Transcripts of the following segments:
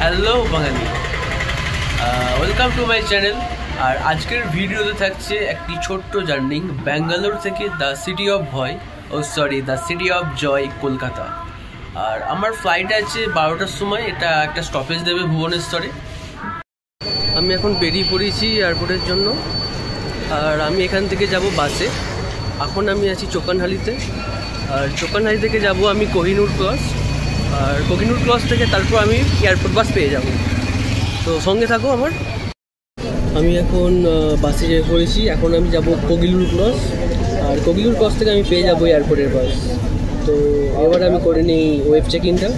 Hello Bangali, welcome to my channel. আর আজকের ভিডিওতে থাকছে একটি ছোট্ট জার্নি ব্যাঙ্গালোর থেকে the city of the city of joy Kolkata. আর আমার ফ্লাইট আছে 12টার সময়, এটা একটা স্টপেজ দেবে ভুবনেশ্বরে। আমি এখন বেরিয়ে পড়েছি এয়ারপোর্টের জন্য। আর আমি এখান থেকে যাব বাসে। এখন আমি আছি চোকানহালিতে, আর চোকানহালি থেকে যাব আমি কোহিনুর ক্রস, আর কোহিনুর ক্রস থেকে তারপর আমি এয়ারপোর্ট বাস পেয়ে যাব। তো সঙ্গে থাকো আমার। আমি এখন বাসে যেয়ে পড়েছি। এখন আমি যাব কোহিনুর ক্রস, আর কোহিনুর ক্রস থেকে আমি পেয়ে যাব এয়ারপোর্টের বাস। তো এবার আমি করে নিই ওয়েব চেক ইনটা।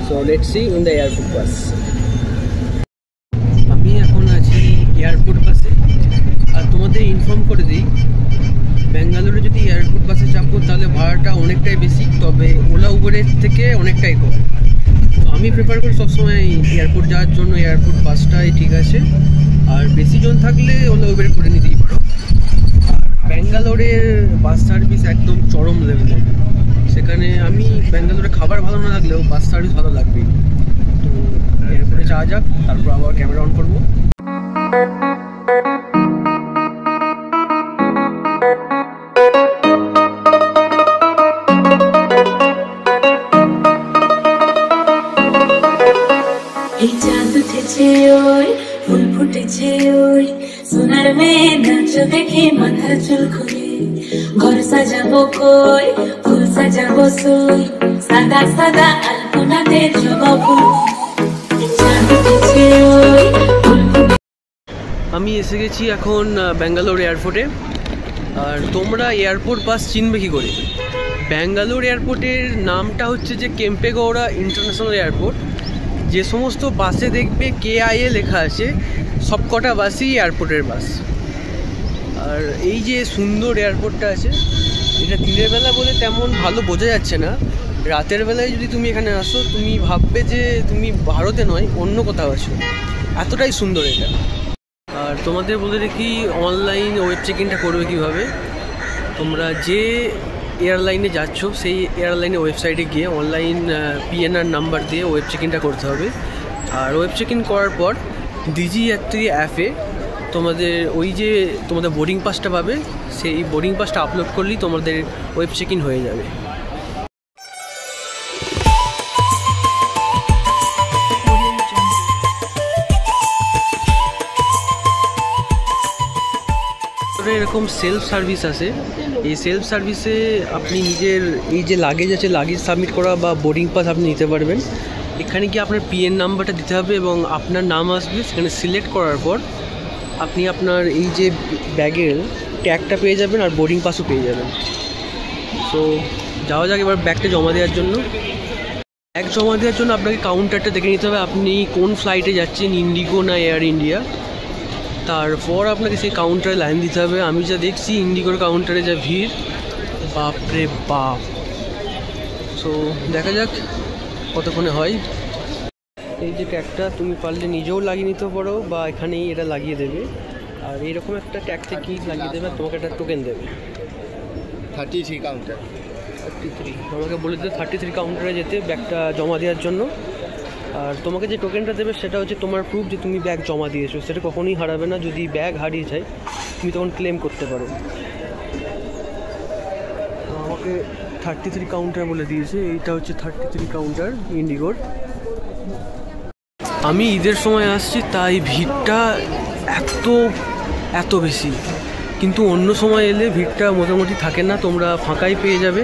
So let's see in the airport bus. আমি এখন আছি এয়ারপোর্ট বাসে। আর তোমাদের ইনফর্ম করে দিই, ব্যাঙ্গালোরে যদি এয়ারপোর্ট বাসে চাপো তাহলে ভাড়াটা অনেকটাই বেশি, তবে ওলা উবেরের থেকে অনেকটাই কম। তো আমি প্রেফার করি সবসময় এয়ারপোর্ট যাওয়ার জন্য এয়ারপোর্ট বাসটাই ঠিক আছে। আর বেশি জন থাকলে ওলা উবের করে নিতেই পারো। আর ব্যাঙ্গালোরের বাস সার্ভিস একদম চরম লেভেলের। সেখানে আমি ব্যাঙ্গালোরে খাবার ভালো না লাগলেও বাস সার্ভিস ভালো লাগবেই। তো এয়ারপোর্টে যাওয়া যাক, তারপর আবার ক্যামেরা অন করবো। এই চাঁদ উঠেছে ওই, ফুল ফুটেছে ওই, সোনার মেয়ে নাচ দেখে মাথার চুল খুলে। ঘর সাজাবো কই, ফুল সাজাবো সই, সাদা সাদা আলপনাতে জবা ফুল। চাঁদ উঠেছে ওই। আমি এসে গেছি এখন ব্যাঙ্গালোর এয়ারপোর্টে। আর তোমরা এয়ারপোর্ট বাস চিনবে কী করে? ব্যাঙ্গালোর এয়ারপোর্টের নামটা হচ্ছে যে কেম্পেগৌড়া ইন্টারন্যাশনাল এয়ারপোর্ট। যে সমস্ত বাসে দেখবে KIA লেখা আছে, সবকটা বাসই এয়ারপোর্টের বাস। আর এই যে সুন্দর এয়ারপোর্টটা আছে, এটা দিনের বেলা বলে তেমন ভালো বোঝা যাচ্ছে না। রাতের বেলায় যদি তুমি এখানে আসো, তুমি ভাববে যে তুমি ভারতে নয়, অন্য কোথাও আছো, এতটাই সুন্দর এটা। আর তোমাদের বলে দেখি অনলাইন ওয়েব চেক ইনটা করবে কীভাবে। তোমরা যে এয়ারলাইনে যাচ্ছ সেই এয়ারলাইনের ওয়েবসাইটে গিয়ে অনলাইন PNR নাম্বার দিয়ে ওয়েব চেক ইনটা করতে হবে। আর ওয়েব চেক ইন করার পর ডিজি যাত্রী অ্যাপে তোমাদের বোর্ডিং পাসটা পাবে। সেই বোর্ডিং পাসটা আপলোড করলেই তোমাদের ওয়েব চেক ইন হয়ে যাবে। এরকম সেলফ সার্ভিস আছে। এই সেলফ সার্ভিসে আপনি নিজের এই যে লাগেজ আছে, লাগেজ সাবমিট করা বা বোর্ডিং পাস আপনি নিতে পারবেন। এখানে গিয়ে আপনার PN নাম্বারটা দিতে হবে এবং আপনার নাম আসবে। সেখানে সিলেক্ট করার পর আপনি আপনার এই যে ব্যাগের ট্যাগটা পেয়ে যাবেন আর বোর্ডিং পাসও পেয়ে যাবেন। সো যাওয়া যাক এবার ব্যাগটা জমা দেওয়ার জন্য। ব্যাগ জমা দেওয়ার জন্য আপনাকে কাউন্টারটা দেখে নিতে হবে আপনি কোন ফ্লাইটে যাচ্ছেন, ইন্ডিগো না এয়ার ইন্ডিয়া। তারপর আপনাকে সেই কাউন্টারে লাইন দিতে হবে। আমি যা দেখছি ইন্ডিগোর কাউন্টারে যা ভিড়, বাপরে বাপ। সো দেখা যাক কতক্ষণে হয়। এই যে ট্যাগটা তুমি পারলে নিজেও লাগিয়ে নিতে পারো বা এখানেই এটা লাগিয়ে দেবে। আর এইরকম একটা ট্যাগ থেকে লাগিয়ে দেবে, তোমাকে একটা টোকেন দেবে। 33 কাউন্টার 33 আমাকে বলে দেবে 33 কাউন্টারে যেতে ব্যাগটা জমা দেওয়ার জন্য। আর তোমাকে যে টোকেনটা দেবে সেটা হচ্ছে তোমার প্রুফ যে তুমি ব্যাগ জমা দিয়েছো। সেটা কখনোই হারাবে না। যদি ব্যাগ হারিয়ে যায় তুমি তখন ক্লেম করতে পারো। আমাকে 33 কাউন্টার বলে দিয়েছে। এইটা হচ্ছে 33 কাউন্টার ইন্ডিগোর। আমি ঈদের সময় আসছি তাই ভিড়টা এত বেশি, কিন্তু অন্য সময় এলে ভিড়টা মোটামুটি থাকে না, তোমরা ফাঁকাই পেয়ে যাবে।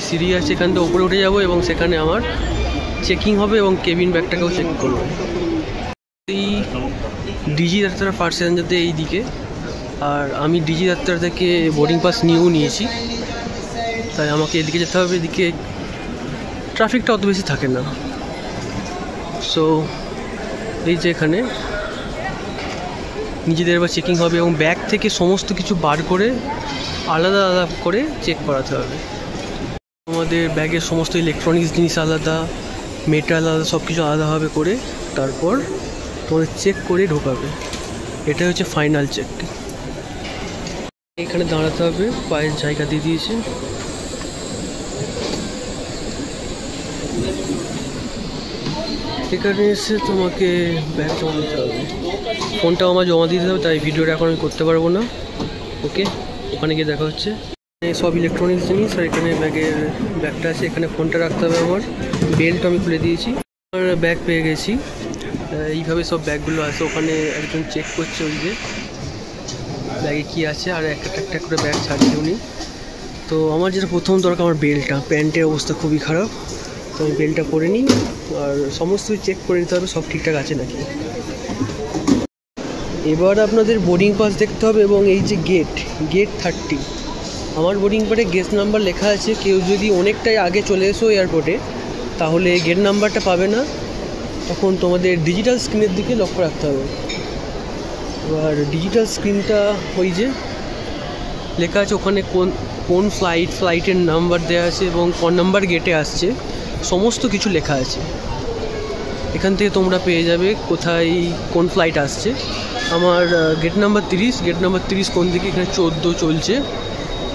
সিঁড়ি আছে, এখান থেকে উপরে উঠে যাবো এবং সেখানে আমার চেকিং হবে এবং কেবিন ব্যাগটাকেও চেক করবো। এই ডিজি যাত্রা ফার্স্ট প্যাসেঞ্জারতে এই দিকে। আর আমি ডিজি যাত্রা থেকে বোর্ডিং পাস নিয়েও নিয়েছি, তাই আমাকে এদিকে যেতে হবে। এদিকে ট্রাফিকটা অত বেশি থাকে না। সো এই যে এখানে নিজেদের এবার চেকিং হবে এবং ব্যাগ থেকে সমস্ত কিছু বার করে আলাদা আলাদা করে চেক করাতে হবে। তোমাদের ব্যাগের সমস্ত ইলেকট্রনিক্স জিনিস আলাদা, মেটাল আলাদা, সব কিছু আলাদাভাবে করে তারপর তোমাদের চেক করে ঢোকাবে। এটা হচ্ছে ফাইনাল চেক। এখানে দাঁড়াতে হবে, পায়ের জায়গা দিয়ে দিয়েছে। এখানে এসে তোমাকে ব্যাগ জমা দিতে হবে, ফোনটাও আমার জমা দিতে হবে, তাই ভিডিওটা এখন আমি করতে পারবো না। ওকে, ওখানে গিয়ে দেখা হচ্ছে। সব ইলেকট্রনিক্স জিনিস, আর এখানে ব্যাগটা আছে, এখানে ফোনটা রাখতে হবে। আমার বেল্ট আমি খুলে দিয়েছি, আমার ব্যাগ পেয়ে গেছি। এইভাবে সব ব্যাগগুলো আছে, ওখানে একজন চেক করছে ওই যে ব্যাগে কী আছে, আর একটা একটা করে ব্যাগ ছাড়ছে উনি। তো আমার যেটা প্রথম দরকার, আমার বেল্টটা, প্যান্টের অবস্থা খুবই খারাপ, তো আমি বেল্টটা পরে নিই, আর সমস্ত চেক করে নিতে হবে সব ঠিকঠাক আছে নাকি। এবার আপনাদের বোর্ডিং পাস দেখতে হবে, এবং এই যে গেট 30, আমার বোর্ডিং পাসে গেস্ট নাম্বার লেখা আছে। কেউ যদি অনেকটাই আগে চলে এসো এয়ারপোর্টে, তাহলে গেট নাম্বারটা পাবে না, তখন তোমাদের ডিজিটাল স্ক্রিনের দিকে লক্ষ্য রাখতে হবে। এবার ডিজিটাল স্ক্রিনটা ওই যে লেখা আছে, ওখানে কোন ফ্লাইটের নাম্বার দেওয়া আছে এবং কোন নাম্বার গেটে আসছে, সমস্ত কিছু লেখা আছে। এখান থেকে তোমরা পেয়ে যাবে কোথায় কোন ফ্লাইট আসছে। আমার গেট নাম্বার 30 কোন দিকে, এখানে 14 চলছে,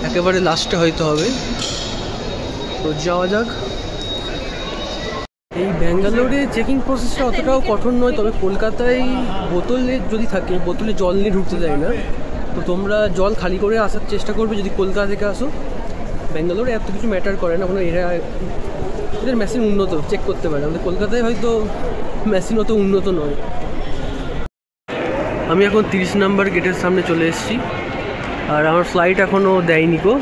একেবারে লাস্টে হয়তো হবে। তো যাওয়া যাক। এই ব্যাঙ্গালোরে চেকিং প্রসেসটা অতটাও কঠোর নয়, তবে কলকাতায় বোতলে যদি থাকে, বোতলে জল নিয়ে ঢুকতে দেয় না। তো তোমরা জল খালি করে আসার চেষ্টা করবে যদি কলকাতা থেকে আসো। ব্যাঙ্গালোরে এত কিছু ম্যাটার করে না, কোনো এদের মেশিন উন্নত, চেক করতে পারে। আমাদের কলকাতায় হয়তো মেশিন অত উন্নত নয়। আমি এখন 30 নাম্বার গেটের সামনে চলে এসেছি, আর আমার ফ্লাইট এখনও দেয়নি গো,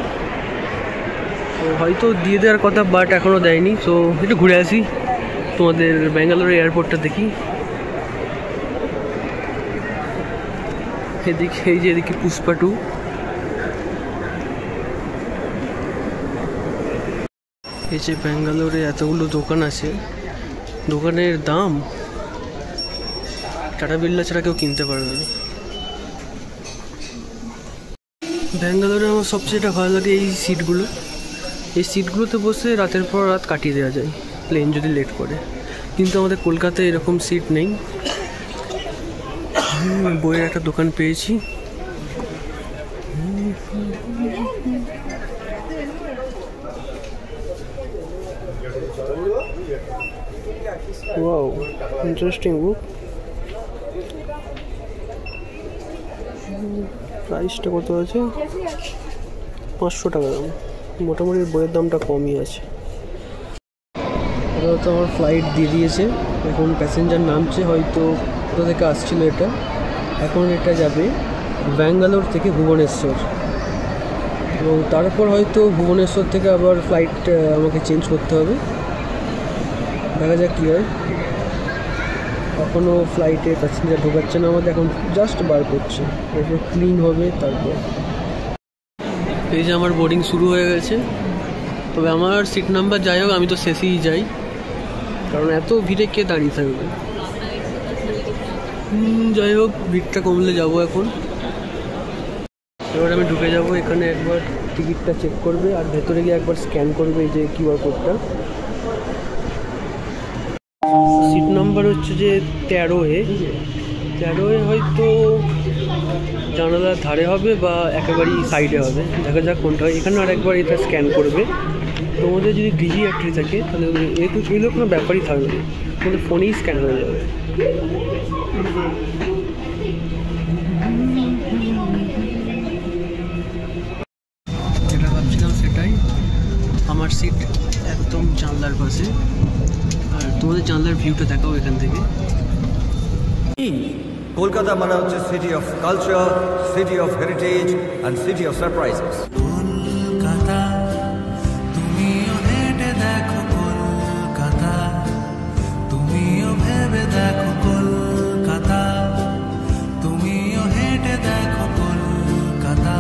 তো হয়তো দিয়ে দেওয়ার কথা, বাট এখনও দেয়নি। সো একটু ঘুরে আসি, তোমাদের ব্যাঙ্গালোর এয়ারপোর্টটা দেখি। এদিকে এই যে এদিকে পুষ্পা 2, এই যে ব্যাঙ্গালোরে এতগুলো দোকান আছে, দোকানের দাম টাটা বিড়লা ছাড়া কেউ কিনতে পারবে না। ব্যাঙ্গালোরে আমার সবচেয়ে যেটা ভালো লাগে এই সিটগুলোতে বসে রাতের পর রাত কাটিয়ে দেওয়া যায়, প্লেন যদি লেট করে। কিন্তু আমাদের কলকাতায় এরকম সিট নেই। বইয়ের একটা দোকান পেয়েছি, ওয়াও, ইন্টারেস্টিং বুক। প্রাইসটা কত আছে? 500 টাকা দাম। মোটামুটি বইয়ের দামটা কমই আছে। এবার তো আমার ফ্লাইট দিয়ে দিয়েছে, এখন প্যাসেঞ্জার নামছে, হয়তো কোথা থেকে আসছিল এটা। এখন এটা যাবে ব্যাঙ্গালোর থেকে ভুবনেশ্বর, এবং তারপর হয়তো ভুবনেশ্বর থেকে আবার ফ্লাইট আমাকে চেঞ্জ করতে হবে। দেখা যাক কী হয়। এখনও ফ্লাইটে প্যাসেঞ্জার ঢোকাচ্ছে না আমাদের, এখন জাস্ট বার করছে, এরপর ক্লিন হবে। তারপর এই যে আমার বোর্ডিং শুরু হয়ে গেছে, তবে আমার সিট নাম্বার যাই হোক, আমি তো শেষেই যাই, কারণ এত ভিড়ে কে দাঁড়িয়ে থাকবে। যাই হোক, ভিড়টা কমলে যাবো এখন। এবার আমি ঢুকে যাব, এখানে একবার টিকিটটা চেক করবে, আর ভেতরে গিয়ে একবার স্ক্যান করবে এই যে কিউআর কোডটা। সিট নাম্বার হচ্ছে যে 13A হয়তো জানালার ধারে হবে বা একেবারেই সাইডে হবে, দেখা যাক কোনটা হয়। এখানে আরেকবার এটা স্ক্যান করবে। তোমাদের যদি ডিজি অ্যাট্রি থাকে তাহলে এগুলো কোনো ব্যাপারই থাকবে না, তোমাদের ফোনেই স্ক্যান হয়ে যাবে। যেটা ভাবছিলাম সেটাই, আমার সিট একদম জানলার পাশে, আর তোমাদের জানলার ভিউটা দেখাও এখান থেকে। কলকাতা মানে হচ্ছে city of culture, city of heritage and city of surprises. Kolkata তুমিও হেঁটে দেখো, কলকাতা তুমিও ভেবে দেখো, কলকাতা তুমিও হেঁটে দেখো, কলকাতা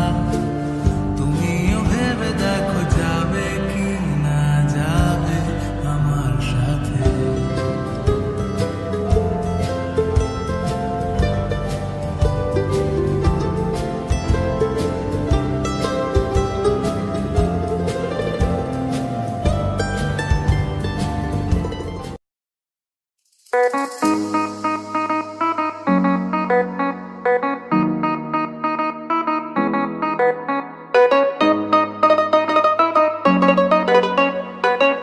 তুমিও ভেবে দেখো, যাবে কি না যাবে আমার সাথে।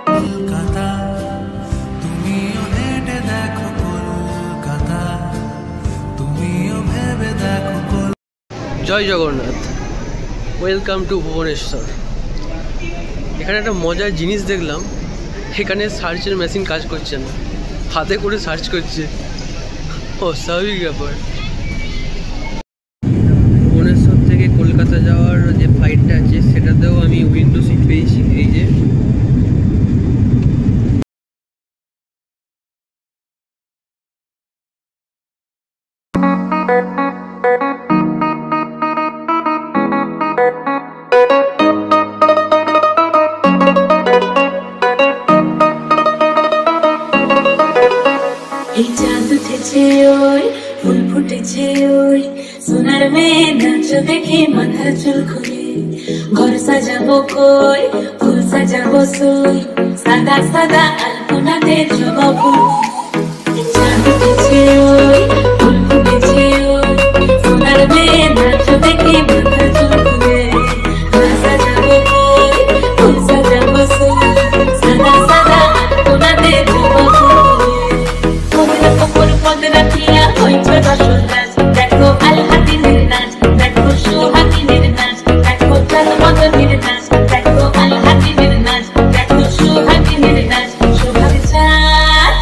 কলকাতা তুমিও হেঁটে দেখো, জয় জগন্নাথ, ওয়েলকাম টু ভুবনেশ্বর। এখানে একটা মজার জিনিস দেখলাম, এখানে সার্চের মেশিন কাজ করছে না, হাতে করে সার্চ করছে। স্বাভাবিক ব্যাপার। ভুবনেশ্বর থেকে কলকাতা যাওয়ার যে ফ্লাইটটা আছে সেটাতেও আমি উইন্ডো সিট পেয়েছি। এই যে এই চাঁদ উঠেছে ওই, ফুল ফুটেছে ওই, সোনার মেয়ে নাচ দেখে মাথার চুল খুলে। ঘর সাজাবো কই, ফুল সাজাবো সই, সাদা সাদা আলপনাতে জবা ফুল। চাঁদ উঠেছে ওই, ফুল ফুটেছে ওই, সোনার মেয়ে নাচ দেখে মাথার চুল খুলে। ঘর সাজাবো কই, ফুল সাজাবো সই, সাদা সাদা আলপনাতে জবা ফুল। পদরা পিয়া হইছে বাসর গাছ, দেখো আলহাতিনের নাচ, দেখো সোহাগিনের নাচ, দেখো চাঁদ মদনের নাচ, দেখো আলহাতিনের নাচ, দেখো সোহাগিনের নাচ। সোহাগ চাঁদ,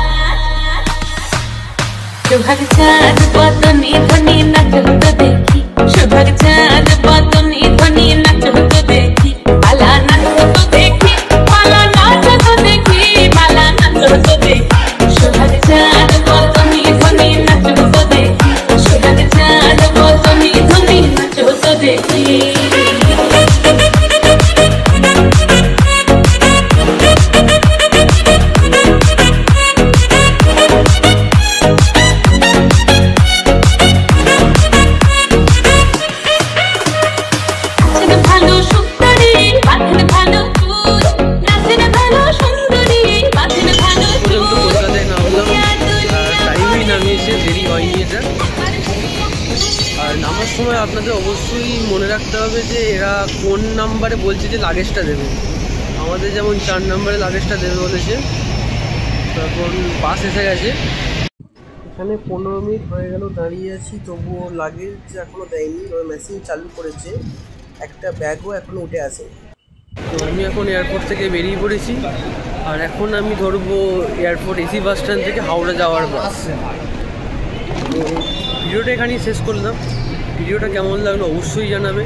সোহাগ চাঁদ বদনে ধ্বনি নাচ হতো দেখি, সোহাগ চাঁদ বদনে ধ্বনি নাচ হতো দেখি। পালা নাচ হতো দেখি, পালা নাচ হতো দেখি, পালা নাচ হতো দেখি। সোহাগ চাঁদ বদনে ধ্বনি নাচ হতো দেখি, সোহাগ চাঁদ বদনে ধ্বনি নাচ হতো দেখি। ভালো সুন্দরী বাঁধেন ভালো চুল, নাচেন ভালো সুন্দরী বাঁধেন ভালো চুল। কলকাতায় নামলাম, টাইমেই নামিয়েছে, দেরি হয়নি এটা। আর নামার সময় আপনাদের অবশ্যই মনে রাখতে হবে যে এরা কোন নাম্বারে বলছে যে লাগেজটা দেবে। আমাদের যেমন 4 নম্বরে লাগেজটা দেবে বলেছে। তখন বাস এসে গেছে। এখানে 15 মিনিট হয়ে গেল দাঁড়িয়ে আছি, তবুও লাগেজ এখনও দেয়নি। ওই মেশিন চালু করেছে, একটা ব্যাগও এখনও উঠে আসে। তো আমি এখন এয়ারপোর্ট থেকে বেরিয়ে পড়েছি, আর এখন আমি ধরবো এয়ারপোর্ট এসি বাস স্ট্যান্ড থেকে হাওড়া যাওয়ার বাস। তো ভিডিওটা এখানেই শেষ করলাম। ভিডিওটা কেমন লাগলো অবশ্যই জানাবে।